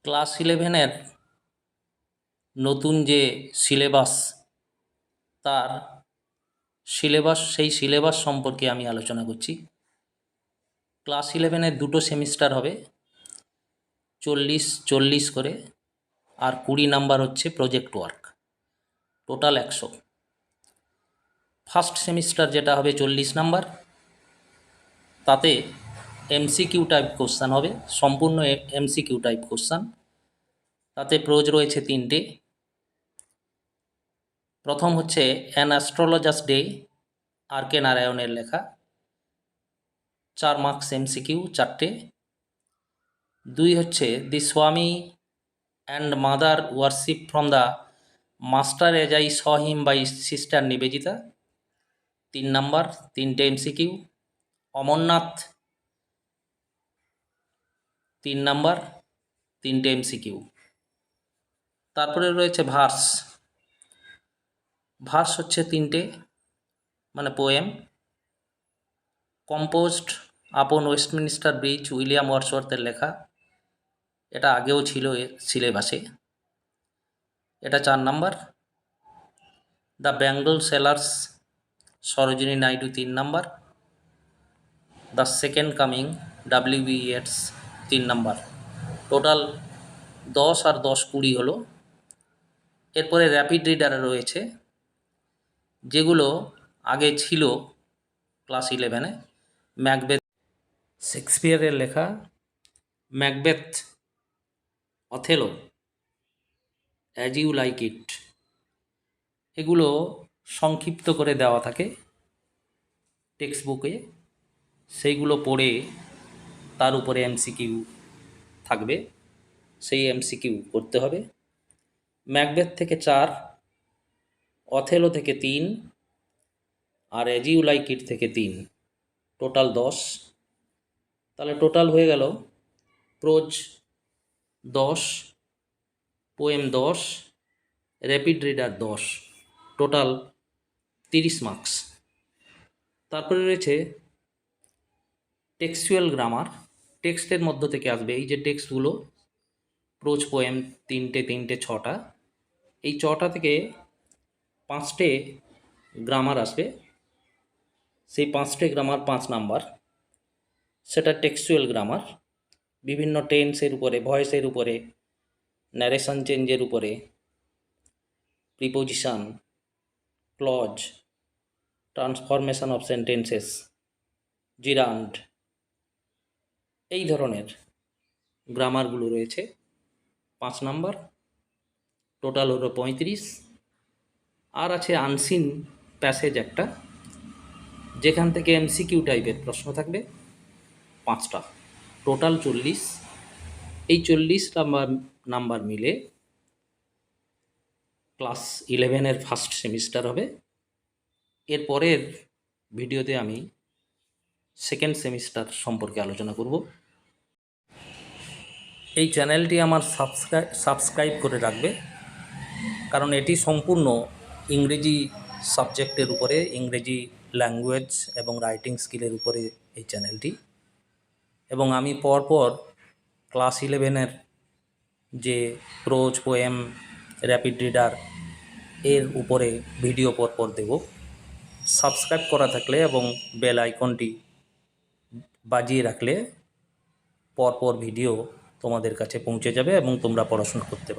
Class ইলেভেনের নতুন যে সিলেবাস তার সেই সিলেবাস সম্পর্কে আমি আলোচনা করছি। ক্লাস ইলেভেনের দুটো সেমিস্টার হবে, 40 করে, আর 20 নাম্বার হচ্ছে project work, total 100। First semester যেটা হবে 40 নাম্বার, তাতে এমসিকিউ টাইপ কোশ্চান হবে, সম্পূর্ণ এমসিকিউ টাইপ কোশ্চান। তাতে প্রোজ রয়েছে 3টে। প্রথম হচ্ছে অ্যান অ্যাস্ট্রোলজার্স ডে, আর কে নারায়ণের লেখা, 4 মার্কস এমসিকিউ 4টে। 2 হচ্ছে the Swami and mother worship from the master as I saw him by sister Nivedita, 3 number, 3টে এমসিকিউ। অমরনাথ, 3 নাম্বার, 3টে এমসিকিউ। তারপরে রয়েছে ভার্স হচ্ছে 3টে, মানে poem. Composed upon Westminster bridge, William ওয়ার্ডসওয়ার্থের লেখা, এটা আগেও ছিল সিলেবাসে, এটা 4 number. The bangle sellers, Sarojini Naidu, 3 number. The second coming, W B. Yeats, 3 number. Total 10 আর 10 20 হলো। এরপরে র্যাপিড রিডারে রয়েছে, যেগুলো আগে ছিল ক্লাস 11-এ। ম্যাকবেথ, শেক্সপিয়ারের লেখা, Macbeth, Othello, as you like it, এগুলো সংক্ষিপ্ত করে দেওয়া থাকে টেক্সট বুকে, সেইগুলো পড়ে তার উপরে এমসিকিউ থাকবে, সেই এমসিকিউ করতে হবে। ম্যাকবেথ থেকে 4, অথেলো থেকে 3, আর অ্যাজ ইউ লাইক ইট থেকে 3, টোটাল 10। তাহলে টোটাল হয়ে গেল pros 10, poem 10, rapid reader 10, total 30 marks. তারপরে রয়েছে টেক্সচুয়াল গ্রামার, টেক্সটের মধ্য থেকে আসবে। এই যে টেক্সটগুলো, প্রোজ পোয়েম 3টে 3টে 6টা, এই 6টা থেকে 5টে গ্রামার আসবে। সেই 5টে গ্রামার 5 নাম্বার, সেটা টেক্সচুয়াল গ্রামার। বিভিন্ন টেন্সের উপরে, ভয়েসের উপরে, ন্যারেশন চেঞ্জের উপরে, preposition, clause, transformation of sentences, gerund, এই ধরনের গ্রামারগুলো রয়েছে, 5 নাম্বার, টোটাল হলো 35। আর আছে আনসিন প্যাসেজ একটা, যেখান থেকে এমসিকিউ টাইপের প্রশ্ন থাকবে 5টা, টোটাল 40। এই 40 নাম্বার মিলে ক্লাস 11-এর ফার্স্ট সেমিস্টার হবে। এরপরের ভিডিওতে আমি সেকেন্ড সেমিস্টার সম্পর্কে আলোচনা করব। এই চ্যানেলটি আমার সাবস্ক্রাইব করে রাখবে, কারণ এটি সম্পূর্ণ ইংরেজি সাবজেক্টের উপরে, ইংরেজি ল্যাঙ্গুয়েজ এবং রাইটিং স্কিলের উপরে এই চ্যানেলটি। এবং আমি পরপর ক্লাস 11-এর যে প্রোজ, পোয়েম, র্যাপিড রিডার, এর উপরে ভিডিও পরপর দেব। সাবস্ক্রাইব করা থাকলে এবং বেল আইকনটি বাজিয়ে রাখলে পরপর ভিডিও তোমাদের কাছে পৌঁছে যাবে এবং তোমরা পড়াশোনা করতে পারবে।